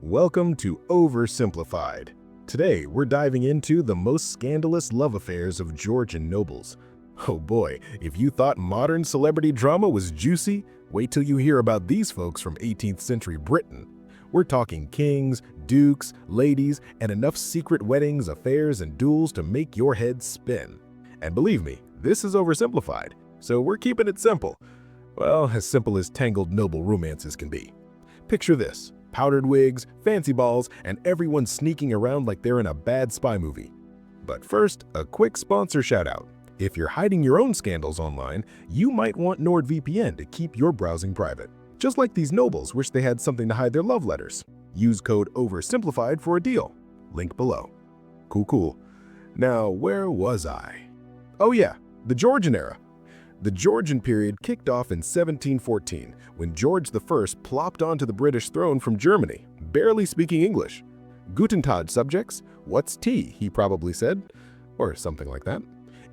Welcome to Oversimplified. Today, we're diving into the most scandalous love affairs of Georgian nobles. Oh boy, if you thought modern celebrity drama was juicy, wait till you hear about these folks from 18th century Britain. We're talking kings, dukes, ladies, and enough secret weddings, affairs, and duels to make your head spin. And believe me, this is oversimplified, so we're keeping it simple. Well, as simple as tangled noble romances can be. Picture this. Powdered wigs, fancy balls, and everyone sneaking around like they're in a bad spy movie. But first, a quick sponsor shout-out. If you're hiding your own scandals online, you might want NordVPN to keep your browsing private. Just like these nobles wish they had something to hide their love letters. Use code OVERSIMPLIFIED for a deal. Link below. Cool. Now, where was I? Oh yeah, the Georgian era. The Georgian period kicked off in 1714, when George I plopped onto the British throne from Germany, barely speaking English. Guten Tag, subjects. What's tea, he probably said, or something like that.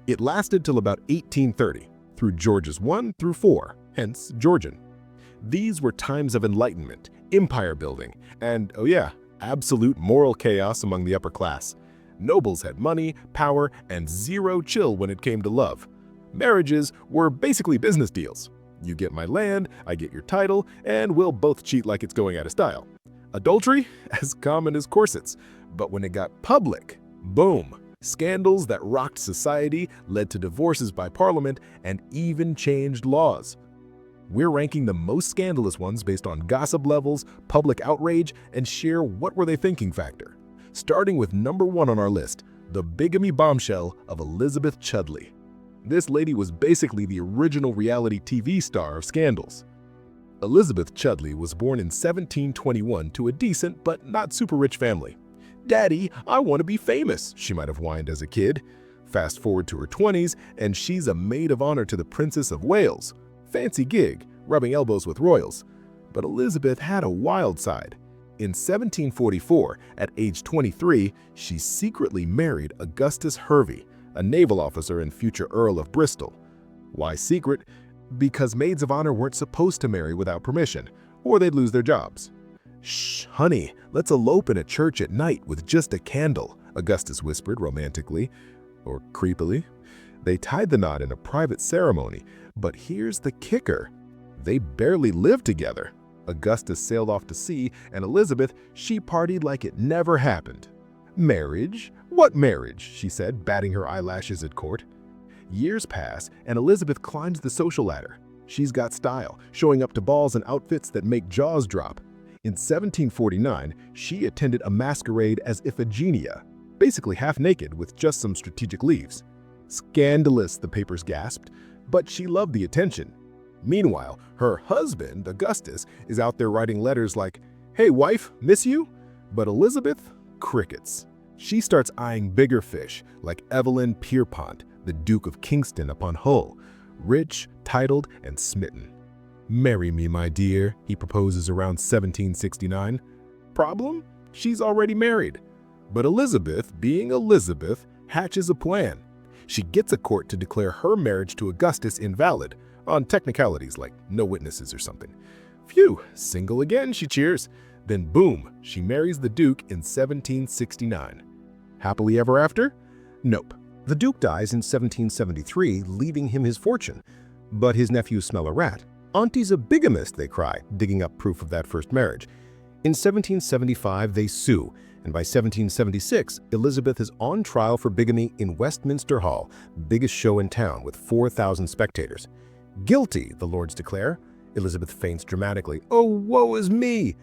It lasted till about 1830, through Georges I through IV, hence Georgian. These were times of enlightenment, empire building, and, oh yeah, absolute moral chaos among the upper class. Nobles had money, power, and zero chill when it came to love. Marriages were basically business deals. You get my land, I get your title, and we'll both cheat like it's going out of style. Adultery? As common as corsets. But when it got public, boom! Scandals that rocked society led to divorces by parliament and even changed laws. We're ranking the most scandalous ones based on gossip levels, public outrage, and sheer what were they thinking factor. Starting with number 1 on our list, the bigamy bombshell of Elizabeth Chudley. This lady was basically the original reality TV star of scandals. Elizabeth Chudley was born in 1721 to a decent but not super rich family. "Daddy, I want to be famous," she might have whined as a kid. Fast forward to her 20s, and she's a maid of honor to the Princess of Wales. Fancy gig, rubbing elbows with royals. But Elizabeth had a wild side. In 1744, at age 23, she secretly married Augustus Hervey, a naval officer and future Earl of Bristol. Why secret? Because maids of honor weren't supposed to marry without permission, or they'd lose their jobs. "Shh, honey, let's elope in a church at night with just a candle," Augustus whispered romantically, or creepily. They tied the knot in a private ceremony, but here's the kicker. They barely lived together. Augustus sailed off to sea, and Elizabeth, she partied like it never happened. "Marriage? What marriage?" she said, batting her eyelashes at court. Years pass, and Elizabeth climbs the social ladder. She's got style, showing up to balls in outfits that make jaws drop. In 1749, she attended a masquerade as Iphigenia, basically half-naked with just some strategic leaves. "Scandalous," the papers gasped, but she loved the attention. Meanwhile, her husband, Augustus, is out there writing letters like, "Hey wife, miss you?" But Elizabeth? Crickets. She starts eyeing bigger fish, like Evelyn Pierpont, the Duke of Kingston upon Hull, rich, titled, and smitten. "Marry me, my dear," he proposes around 1769. Problem? She's already married. But Elizabeth, being Elizabeth, hatches a plan. She gets a court to declare her marriage to Augustus invalid, on technicalities like no witnesses or something. Phew, single again, she cheers. Then boom, she marries the Duke in 1769. Happily ever after? Nope. The Duke dies in 1773, leaving him his fortune. But his nephews smell a rat. "Auntie's a bigamist," they cry, digging up proof of that first marriage. In 1775, they sue, and by 1776, Elizabeth is on trial for bigamy in Westminster Hall, biggest show in town with 4,000 spectators. "Guilty," the lords declare. Elizabeth faints dramatically. "Oh, woe is me!"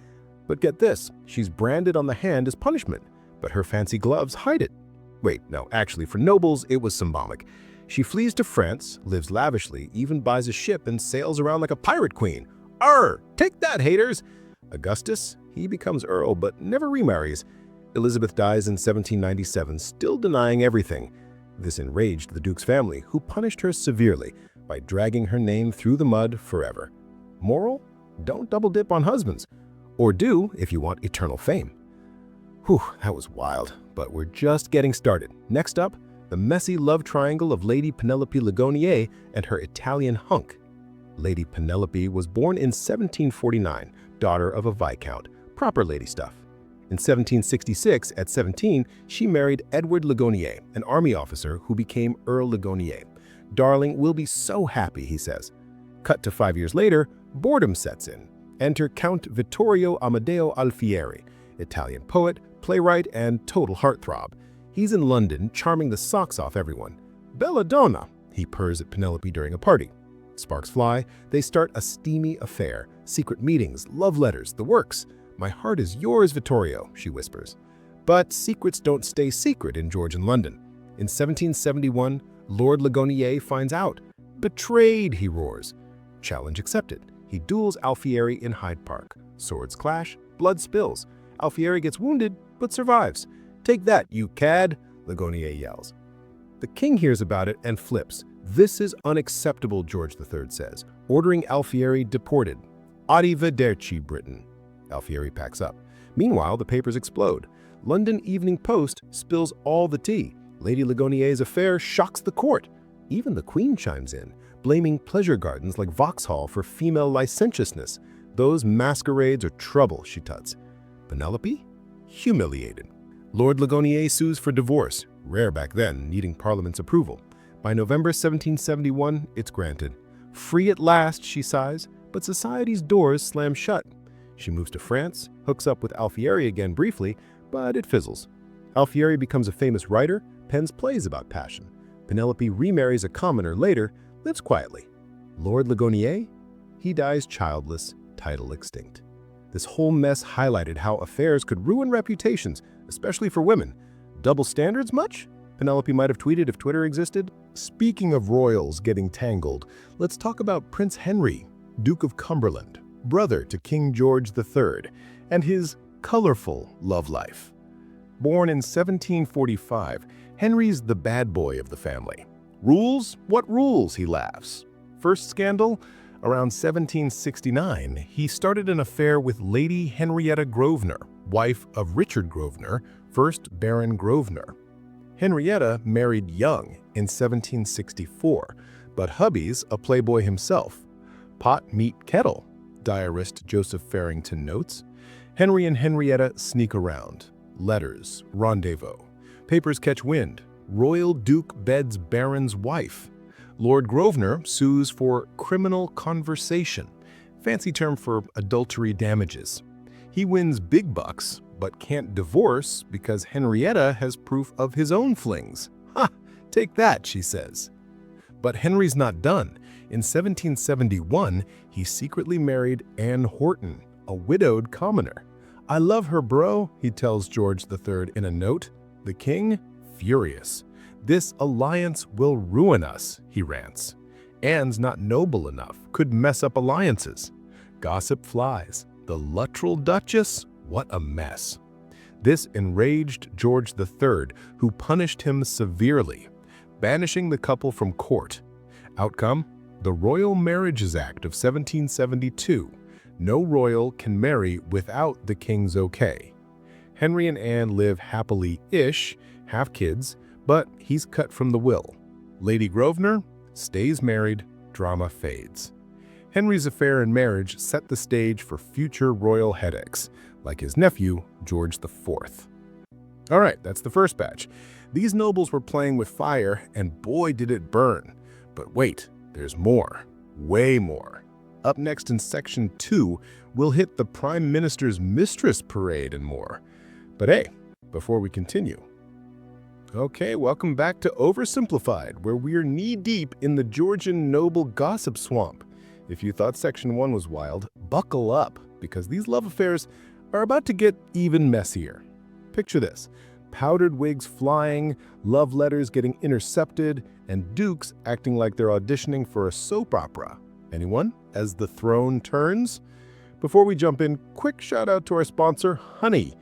But get this, she's branded on the hand as punishment, but her fancy gloves hide it. Wait, no, actually for nobles, it was symbolic. She flees to France, lives lavishly, even buys a ship and sails around like a pirate queen. Arr! Take that, haters! Augustus, he becomes Earl but never remarries. Elizabeth dies in 1797, still denying everything. This enraged the Duke's family, who punished her severely by dragging her name through the mud forever. Moral? Don't double dip on husbands. Or do if you want eternal fame. Whew, that was wild, but we're just getting started. Next up, the messy love triangle of Lady Penelope Ligonier and her Italian hunk. Lady Penelope was born in 1749, daughter of a viscount, proper lady stuff. In 1766, at 17, she married Edward Ligonier, an army officer who became Earl Ligonier. "Darling, we'll be so happy," he says. Cut to 5 years later, boredom sets in. Enter Count Vittorio Amadeo Alfieri, Italian poet, playwright, and total heartthrob. He's in London, charming the socks off everyone. "Bella donna," he purrs at Penelope during a party. Sparks fly, they start a steamy affair. Secret meetings, love letters, the works. "My heart is yours, Vittorio," she whispers. But secrets don't stay secret in Georgian London. In 1771, Lord Ligonier finds out. "Betrayed," he roars. Challenge accepted. He duels Alfieri in Hyde Park. Swords clash, blood spills. Alfieri gets wounded, but survives. "Take that, you cad," Ligonier yells. The king hears about it and flips. "This is unacceptable," George III says, ordering Alfieri deported. "Arrivederci, Britain." Alfieri packs up. Meanwhile, the papers explode. London Evening Post spills all the tea. Lady Ligonier's affair shocks the court. Even the Queen chimes in, blaming pleasure gardens like Vauxhall for female licentiousness. "Those masquerades are trouble," she tuts. Penelope? Humiliated. Lord Ligonier sues for divorce, rare back then, needing Parliament's approval. By November 1771, it's granted. Free at last, she sighs, but society's doors slam shut. She moves to France, hooks up with Alfieri again briefly, but it fizzles. Alfieri becomes a famous writer, pens plays about passion. Penelope remarries a commoner later, lives quietly. Lord Ligonier? He dies childless, title extinct. This whole mess highlighted how affairs could ruin reputations, especially for women. Double standards much? Penelope might have tweeted if Twitter existed. Speaking of royals getting tangled, let's talk about Prince Henry, Duke of Cumberland, brother to King George III, and his colorful love life. Born in 1745, Henry's the bad boy of the family. Rules? What rules, he laughs. First scandal? Around 1769, he started an affair with Lady Henrietta Grosvenor, wife of Richard Grosvenor, 1st Baron Grosvenor. Henrietta married young in 1764, but hubby's a playboy himself. Pot meet kettle, diarist Joseph Farrington notes. Henry and Henrietta sneak around. Letters, rendezvous. Papers catch wind. Royal Duke beds Baron's wife. Lord Grosvenor sues for criminal conversation, fancy term for adultery damages. He wins big bucks, but can't divorce because Henrietta has proof of his own flings. "Ha! Take that," she says. But Henry's not done. In 1771, he secretly married Anne Horton, a widowed commoner. "I love her, bro," he tells George III in a note. The king, furious. "This alliance will ruin us," he rants. "Anne's not noble enough, could mess up alliances." Gossip flies. The Luttrell Duchess? What a mess. This enraged George III, who punished him severely, banishing the couple from court. Outcome? The Royal Marriages Act of 1772. No royal can marry without the king's okay. Henry and Anne live happily-ish, have kids, but he's cut from the will. Lady Grosvenor stays married, drama fades. Henry's affair and marriage set the stage for future royal headaches, like his nephew, George IV. All right, that's the first batch. These nobles were playing with fire, and boy did it burn. But wait, there's more, way more. Up next in Section 2, we'll hit the Prime Minister's Mistress Parade and more. But hey, before we continue, okay, welcome back to Oversimplified, where we're knee-deep in the Georgian noble gossip swamp. If you thought Section 1 was wild, buckle up, because these love affairs are about to get even messier. Picture this: powdered wigs flying, love letters getting intercepted, and dukes acting like they're auditioning for a soap opera. Anyone? As the throne turns? Before we jump in, quick shout out to our sponsor, Honey.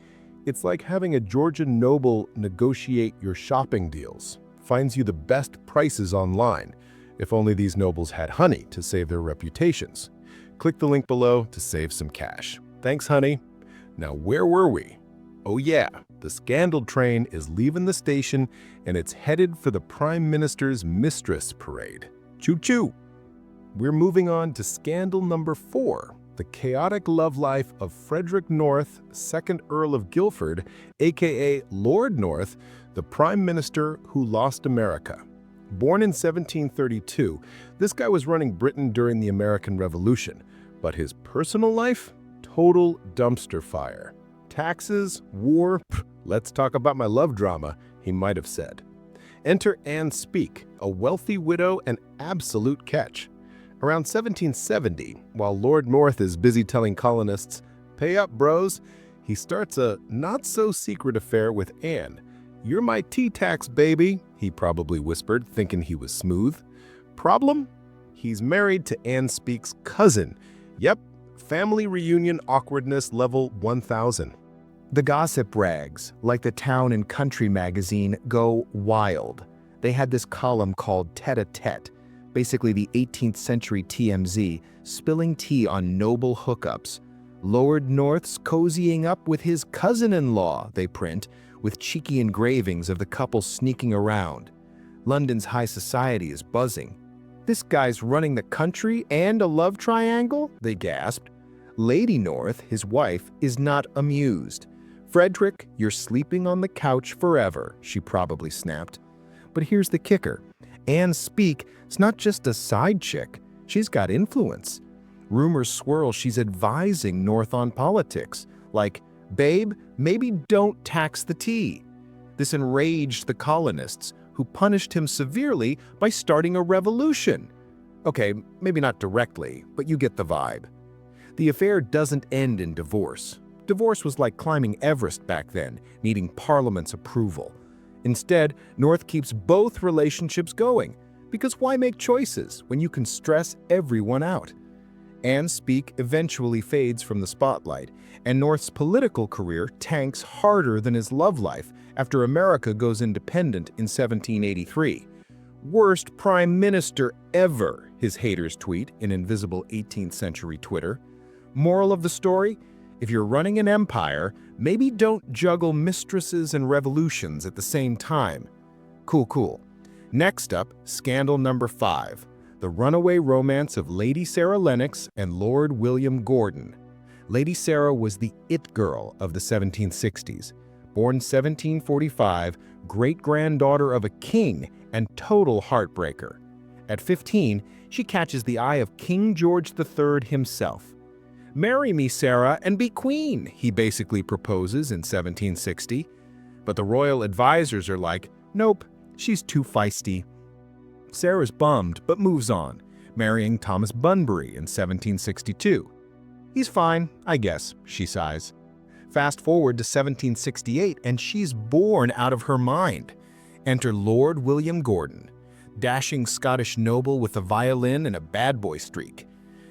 It's like having a Georgian noble negotiate your shopping deals. Finds you the best prices online. If only these nobles had honey to save their reputations. Click the link below to save some cash. Thanks, Honey. Now, where were we? Oh yeah, the scandal train is leaving the station and it's headed for the Prime Minister's Mistress Parade. Choo-choo! We're moving on to scandal number 4, the chaotic love life of Frederick North, 2nd Earl of Guilford, aka Lord North, the Prime Minister who lost America. Born in 1732, this guy was running Britain during the American Revolution, but his personal life? Total dumpster fire. Taxes, war, let's talk about my love drama, he might have said. Enter Anne Speake, a wealthy widow and absolute catch. Around 1770, while Lord North is busy telling colonists, "Pay up, bros," he starts a not-so-secret affair with Anne. "You're my tea tax, baby," he probably whispered, thinking he was smooth. Problem? He's married to Anne Speake's cousin. Yep, family reunion awkwardness level 1000. The gossip rags, like the Town and Country magazine, go wild. They had this column called Tête-à-Tête, basically the 18th century TMZ, spilling tea on noble hookups. Lord North's cozying up with his cousin-in-law, they print, with cheeky engravings of the couple sneaking around. London's high society is buzzing. "This guy's running the country and a love triangle?" they gasped. Lady North, his wife, is not amused. "Frederick, you're sleeping on the couch forever," she probably snapped. But here's the kicker. Anne Speake is not just a side chick. She's got influence. Rumors swirl she's advising North on politics, like, "Babe, maybe don't tax the tea." This enraged the colonists, who punished him severely by starting a revolution. Okay, maybe not directly, but you get the vibe. The affair doesn't end in divorce. Divorce was like climbing Everest back then, needing Parliament's approval. Instead, North keeps both relationships going, because why make choices when you can stress everyone out? Anne Speake eventually fades from the spotlight, and North's political career tanks harder than his love life after America goes independent in 1783. "Worst prime minister ever," his haters tweet in invisible 18th century Twitter. Moral of the story? If you're running an empire, maybe don't juggle mistresses and revolutions at the same time. Cool. Next up, scandal number 5, the runaway romance of Lady Sarah Lennox and Lord William Gordon. Lady Sarah was the it girl of the 1760s. Born 1745, great-granddaughter of a king and total heartbreaker. At 15, she catches the eye of King George III himself. "Marry me, Sarah, and be queen," he basically proposes in 1760. But the royal advisors are like, "Nope, she's too feisty." Sarah's bummed, but moves on, marrying Thomas Bunbury in 1762. "He's fine, I guess," she sighs. Fast forward to 1768, and she's born out of her mind. Enter Lord William Gordon, dashing Scottish noble with a violin and a bad boy streak.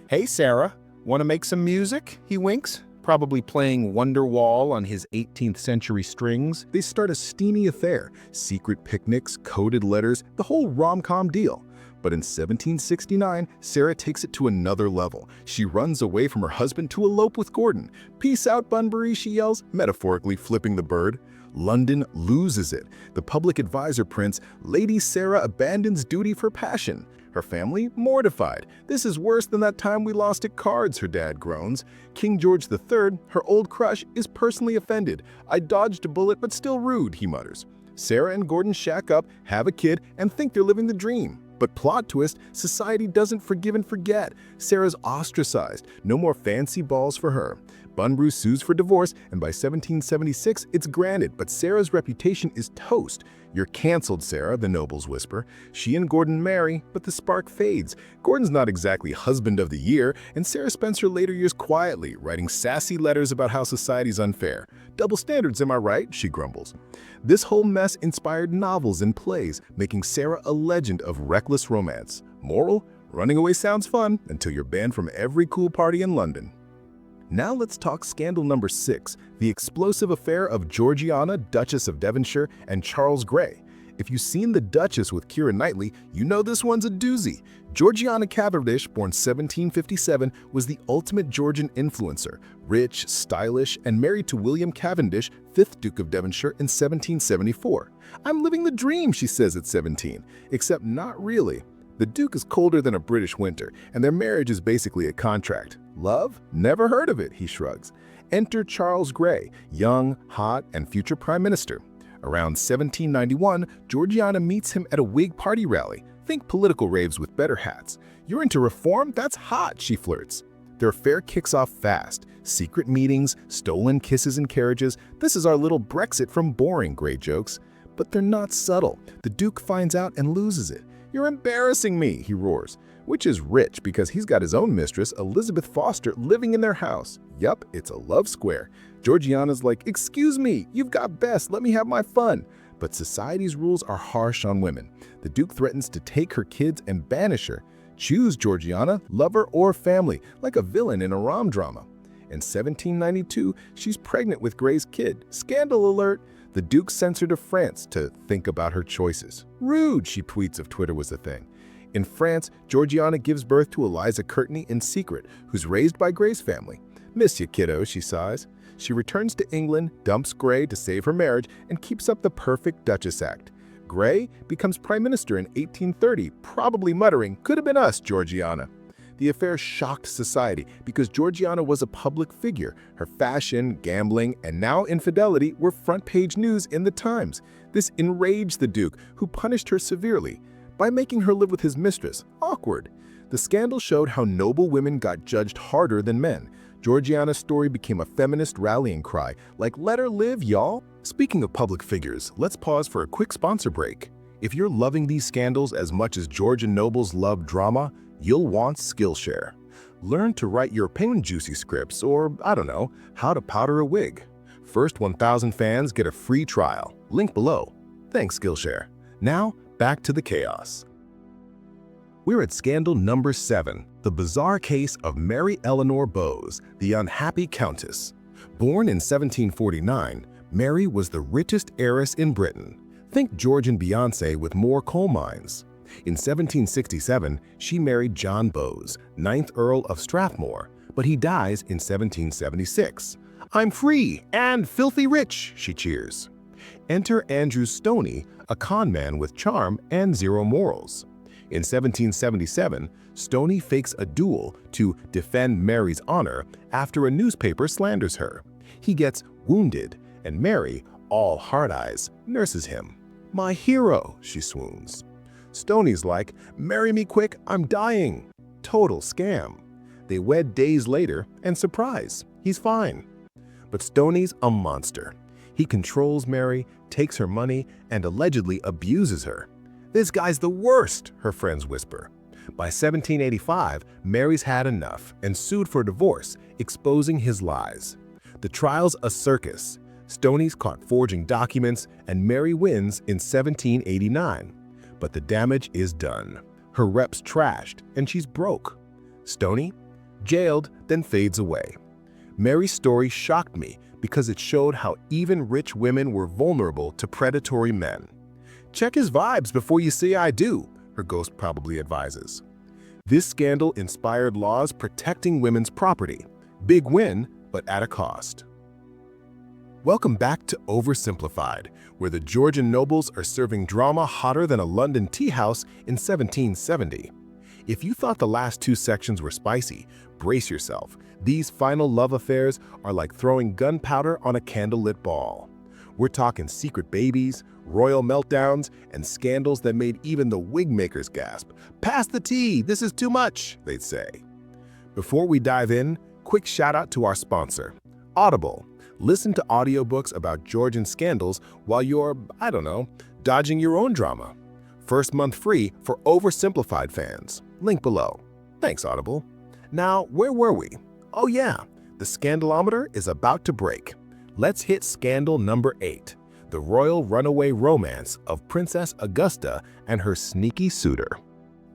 "Hey, Sarah, want to make some music?" he winks, probably playing Wonderwall on his 18th century strings. They start a steamy affair, secret picnics, coded letters, the whole rom-com deal. But in 1769, Sarah takes it to another level. She runs away from her husband to elope with Gordon. "Peace out, Bunbury," she yells, metaphorically flipping the bird. London loses it. The public advisor prints, "Lady Sarah abandons duty for passion." Her family mortified. "This is worse than that time we lost at cards," her dad groans. King George III, her old crush, is personally offended. "I dodged a bullet, but still rude," he mutters. Sarah and Gordon shack up, have a kid, and think they're living the dream. But plot twist, society doesn't forgive and forget. Sarah's ostracized. No more fancy balls for her. Bunbury sues for divorce, and by 1776, it's granted, but Sarah's reputation is toast. "You're canceled, Sarah," the nobles whisper. She and Gordon marry, but the spark fades. Gordon's not exactly husband of the year, and Sarah spends her later years quietly, writing sassy letters about how society's unfair. "Double standards, am I right?" she grumbles. This whole mess inspired novels and plays, making Sarah a legend of reckless romance. Moral? Running away sounds fun until you're banned from every cool party in London. Now let's talk scandal number 6, the explosive affair of Georgiana, Duchess of Devonshire, and Charles Grey. If you've seen The Duchess with Keira Knightley, you know this one's a doozy. Georgiana Cavendish, born 1757, was the ultimate Georgian influencer, rich, stylish, and married to William Cavendish, 5th Duke of Devonshire, in 1774. "I'm living the dream," she says at 17, except not really. The Duke is colder than a British winter, and their marriage is basically a contract. Love? Never heard of it, he shrugs. Enter Charles Grey, young, hot, and future prime minister. Around 1791, Georgiana meets him at a Whig party rally. Think political raves with better hats. You're into reform? That's hot, she flirts. Their affair kicks off fast. Secret meetings, stolen kisses in carriages. This is our little Brexit from boring, Grey jokes. But they're not subtle. The Duke finds out and loses it. You're embarrassing me, he roars. Which is rich because he's got his own mistress, Elizabeth Foster, living in their house. Yup, it's a love square. Georgiana's like, excuse me, you've got best, let me have my fun. But society's rules are harsh on women. The Duke threatens to take her kids and banish her. Choose Georgiana, lover or family, like a villain in a rom drama. In 1792, she's pregnant with Grey's kid. Scandal alert! The Duke sends her to France to think about her choices. Rude, she tweets if Twitter was a thing. In France, Georgiana gives birth to Eliza Courtenay in secret, who's raised by Grey's family. Miss you, kiddo, she sighs. She returns to England, dumps Grey to save her marriage, and keeps up the perfect Duchess act. Grey becomes prime minister in 1830, probably muttering, could have been us, Georgiana. The affair shocked society because Georgiana was a public figure. Her fashion, gambling, and now infidelity were front-page news in the Times. This enraged the Duke, who punished her severely by making her live with his mistress. Awkward. The scandal showed how noble women got judged harder than men. Georgiana's story became a feminist rallying cry, like let her live, y'all. Speaking of public figures, let's pause for a quick sponsor break. If you're loving these scandals as much as Georgian nobles love drama, you'll want Skillshare. Learn to write your own juicy scripts or, I don't know, how to powder a wig. First 1,000 fans get a free trial. Link below. Thanks, Skillshare. Now, back to the chaos. We're at scandal number 7, the bizarre case of Mary Eleanor Bowes, the unhappy countess. Born in 1749, Mary was the richest heiress in Britain. Think Georgian Beyoncé with more coal mines. In 1767, she married John Bowes, 9th Earl of Strathmore, but he dies in 1776. I'm free and filthy rich, she cheers. Enter Andrew Stoney, a con man with charm and zero morals. In 1777, Stoney fakes a duel to defend Mary's honor after a newspaper slanders her. He gets wounded, and Mary, all hard eyes, nurses him. My hero, she swoons. Stoney's like, marry me quick, I'm dying. Total scam. They wed days later, and surprise, he's fine. But Stoney's a monster. He controls Mary, takes her money, and allegedly abuses her. This guy's the worst, her friends whisper. By 1785, Mary's had enough and sued for divorce, exposing his lies. The trial's a circus. Stoney's caught forging documents, and Mary wins in 1789. But the damage is done. Her rep's trashed, and she's broke. Stoney? Jailed, then fades away. Mary's story shocked me because it showed how even rich women were vulnerable to predatory men. Check his vibes before you say I do, her ghost probably advises. This scandal inspired laws protecting women's property. Big win, but at a cost. Welcome back to Oversimplified, where the Georgian nobles are serving drama hotter than a London tea house in 1770. If you thought the last 2 sections were spicy, brace yourself. These final love affairs are like throwing gunpowder on a candlelit ball. We're talking secret babies, royal meltdowns, and scandals that made even the wig makers gasp. Pass the tea, this is too much, they'd say. Before we dive in, quick shout out to our sponsor, Audible. Listen to audiobooks about Georgian scandals while you're, I don't know, dodging your own drama. First month free for Oversimplified fans. Link below. Thanks, Audible. Now, where were we? Oh yeah, the scandalometer is about to break. Let's hit scandal number 8, the royal runaway romance of Princess Augusta and her sneaky suitor.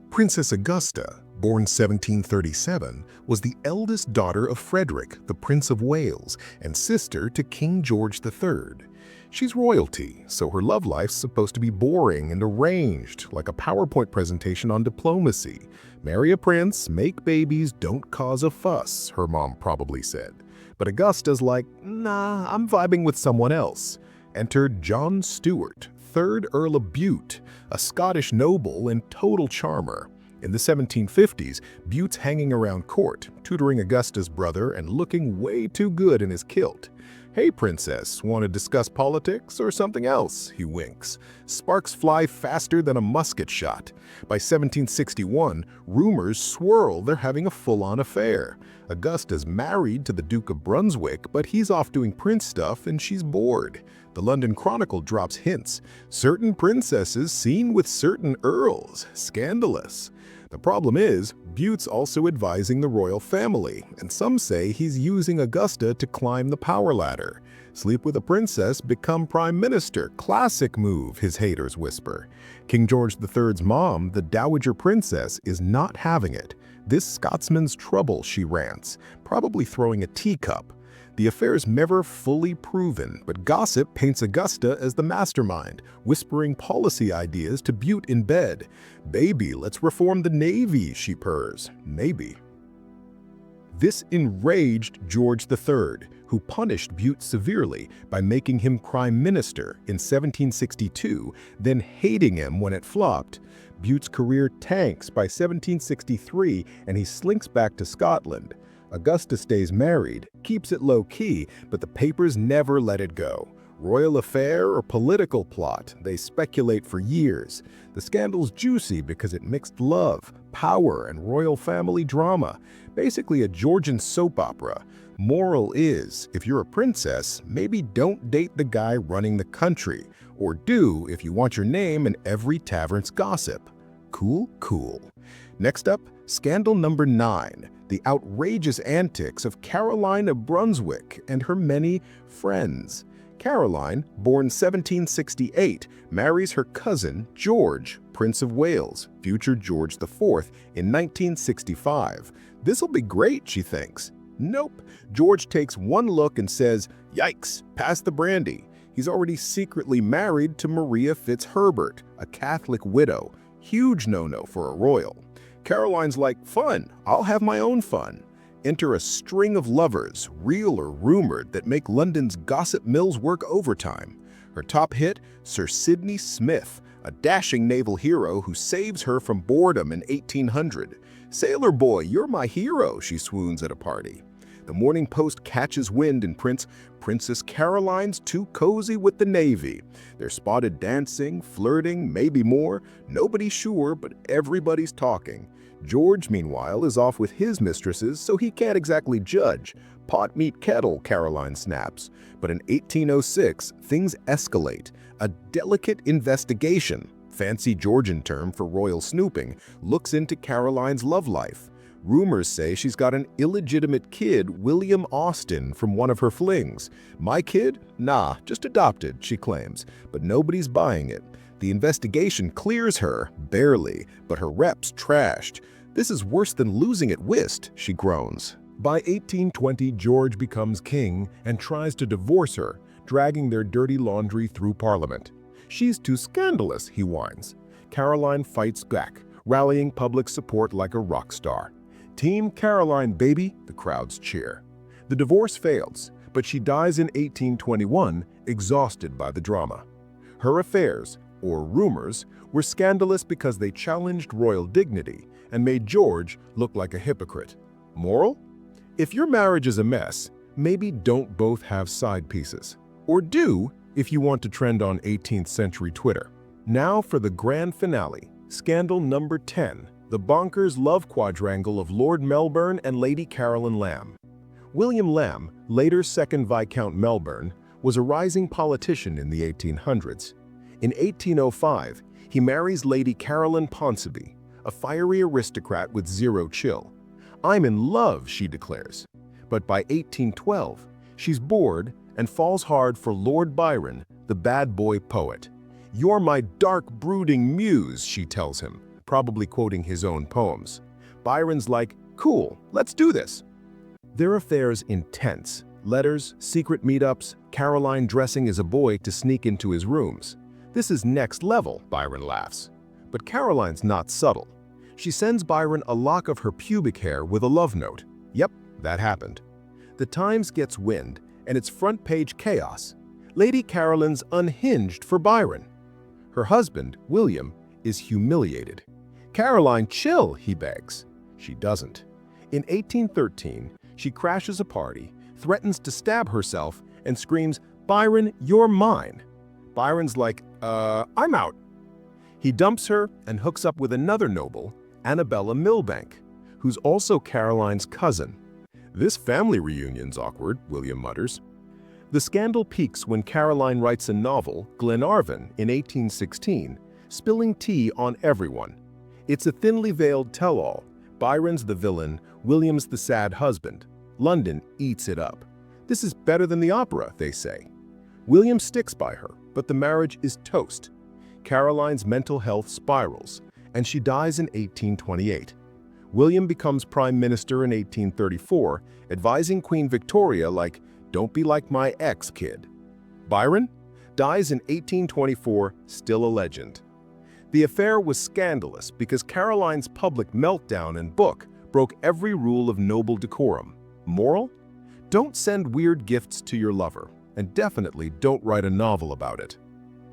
Princess Augusta, born 1737, was the eldest daughter of Frederick, the Prince of Wales, and sister to King George III. She's royalty, so her love life's supposed to be boring and arranged, like a PowerPoint presentation on diplomacy. Marry a prince, make babies, don't cause a fuss, her mom probably said. But Augusta's like, nah, I'm vibing with someone else. Enter John Stuart, 3rd Earl of Bute, a Scottish noble and total charmer. In the 1750s, Bute's hanging around court, tutoring Augusta's brother and looking way too good in his kilt. "Hey, princess, want to discuss politics or something else?" he winks. Sparks fly faster than a musket shot. By 1761, rumors swirl they're having a full-on affair. Augusta's married to the Duke of Brunswick, but he's off doing prince stuff and she's bored. The London Chronicle drops hints. Certain princesses seen with certain earls. Scandalous. The problem is, Bute's also advising the royal family, and some say he's using Augusta to climb the power ladder. Sleep with a princess, become prime minister. Classic move, his haters whisper. King George III's mom, the Dowager Princess, is not having it. This Scotsman's trouble, she rants, probably throwing a teacup. The affair's never fully proven, but gossip paints Augusta as the mastermind, whispering policy ideas to Bute in bed. "Baby, let's reform the Navy," she purrs. Maybe. This enraged George III, who punished Bute severely by making him prime minister in 1762, then hating him when it flopped. Bute's career tanks by 1763, and he slinks back to Scotland. Augusta stays married, keeps it low-key, but the papers never let it go. Royal affair or political plot, they speculate for years. The scandal's juicy because it mixed love, power, and royal family drama. Basically a Georgian soap opera. Moral is, if you're a princess, maybe don't date the guy running the country. Or do if you want your name in every tavern's gossip. Cool, cool. Next up, scandal number 9. The outrageous antics of Caroline of Brunswick and her many friends. Caroline, born 1768, marries her cousin George, Prince of Wales, future George IV, in 1965. This'll be great, she thinks. Nope. George takes one look and says, "Yikes, pass the brandy." He's already secretly married to Maria Fitzherbert, a Catholic widow. Huge no-no for a royal. Caroline's like, "Fun, I'll have my own fun." Enter a string of lovers, real or rumored, that make London's gossip mills work overtime. Her top hit, Sir Sidney Smith, a dashing naval hero who saves her from boredom in 1800. "Sailor boy, you're my hero," she swoons at a party. The Morning Post catches wind and prints, "Princess Caroline's too cozy with the Navy." They're spotted dancing, flirting, maybe more. Nobody's sure, but everybody's talking. George, meanwhile, is off with his mistresses, so he can't exactly judge. "Pot meet kettle," Caroline snaps. But in 1806, things escalate. A delicate investigation, fancy Georgian term for royal snooping, looks into Caroline's love life. Rumors say she's got an illegitimate kid, William Austin, from one of her flings. "My kid? Nah, just adopted," she claims, but nobody's buying it. The investigation clears her, barely, but her rep's trashed. "This is worse than losing at whist," she groans. By 1820, George becomes king and tries to divorce her, dragging their dirty laundry through Parliament. "She's too scandalous," he whines. Caroline fights back, rallying public support like a rock star. "Team Caroline, baby," the crowds cheer. The divorce fails, but she dies in 1821, exhausted by the drama. Her affairs, or rumors, were scandalous because they challenged royal dignity and made George look like a hypocrite. Moral? If your marriage is a mess, maybe don't both have side pieces. Or do if you want to trend on 18th century Twitter. Now for the grand finale, scandal number 10, the bonkers love quadrangle of Lord Melbourne and Lady Caroline Lamb. William Lamb, later 2nd Viscount Melbourne, was a rising politician in the 1800s. In 1805, he marries Lady Caroline Ponsonby, a fiery aristocrat with zero chill. "I'm in love," she declares. But by 1812, she's bored and falls hard for Lord Byron, the bad boy poet. "You're my dark, brooding muse," she tells him, probably quoting his own poems. Byron's like, "Cool, let's do this." Their affair's intense. Letters, secret meetups, Caroline dressing as a boy to sneak into his rooms. "This is next level," Byron laughs. But Caroline's not subtle. She sends Byron a lock of her pubic hair with a love note. Yep, that happened. The Times gets wind, and it's front-page chaos. Lady Caroline's unhinged for Byron. Her husband, William, is humiliated. "Caroline, chill," he begs. She doesn't. In 1813, she crashes a party, threatens to stab herself, and screams, "Byron, you're mine." Byron's like, I'm out. He dumps her and hooks up with another noble, Annabella Milbank, who's also Caroline's cousin. "This family reunion's awkward," William mutters. The scandal peaks when Caroline writes a novel, Glenarvan, in 1816, spilling tea on everyone. It's a thinly veiled tell-all. Byron's the villain, William's the sad husband. London eats it up. This is better than the opera, they say. William sticks by her, but the marriage is toast. Caroline's mental health spirals, and she dies in 1828. William becomes prime minister in 1834, advising Queen Victoria like, "Don't be like my ex, kid." Byron dies in 1824, still a legend. The affair was scandalous because Caroline's public meltdown and book broke every rule of noble decorum. Moral? Don't send weird gifts to your lover, and definitely don't write a novel about it.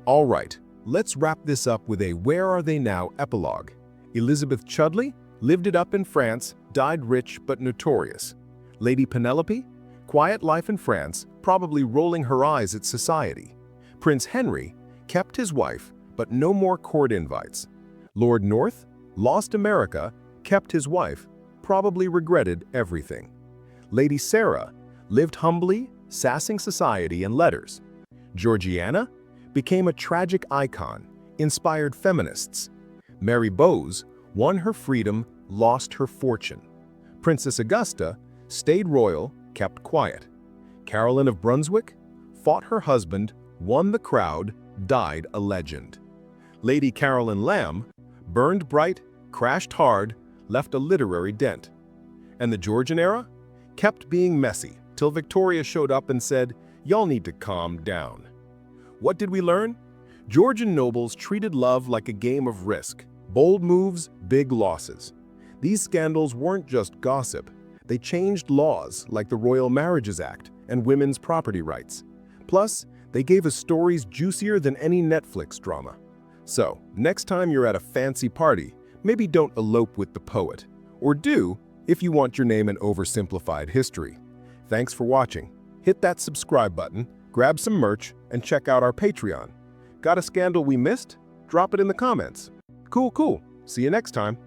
All right, let's wrap this up with a "Where Are They Now" epilogue. Elizabeth Chudley lived it up in France, died rich but notorious. Lady Penelope? Quiet life in France, probably rolling her eyes at society. Prince Henry kept his wife, but no more court invites. Lord North lost America, kept his wife, probably regretted everything. Lady Sarah lived humbly, sassing society and letters. Georgiana became a tragic icon, inspired feminists. Mary Bowes won her freedom, lost her fortune. Princess Augusta stayed royal, kept quiet. Caroline of Brunswick fought her husband, won the crowd, died a legend. Lady Caroline Lamb burned bright, crashed hard, left a literary dent. And the Georgian era kept being messy till Victoria showed up and said, "Y'all need to calm down." What did we learn? Georgian nobles treated love like a game of risk. Bold moves, big losses. These scandals weren't just gossip. They changed laws like the Royal Marriages Act and women's property rights. Plus, they gave us stories juicier than any Netflix drama. So, next time you're at a fancy party, maybe don't elope with the poet. Or do, if you want your name in oversimplified history. Thanks for watching. Hit that subscribe button, grab some merch, and check out our Patreon. Got a scandal we missed? Drop it in the comments. Cool. See you next time.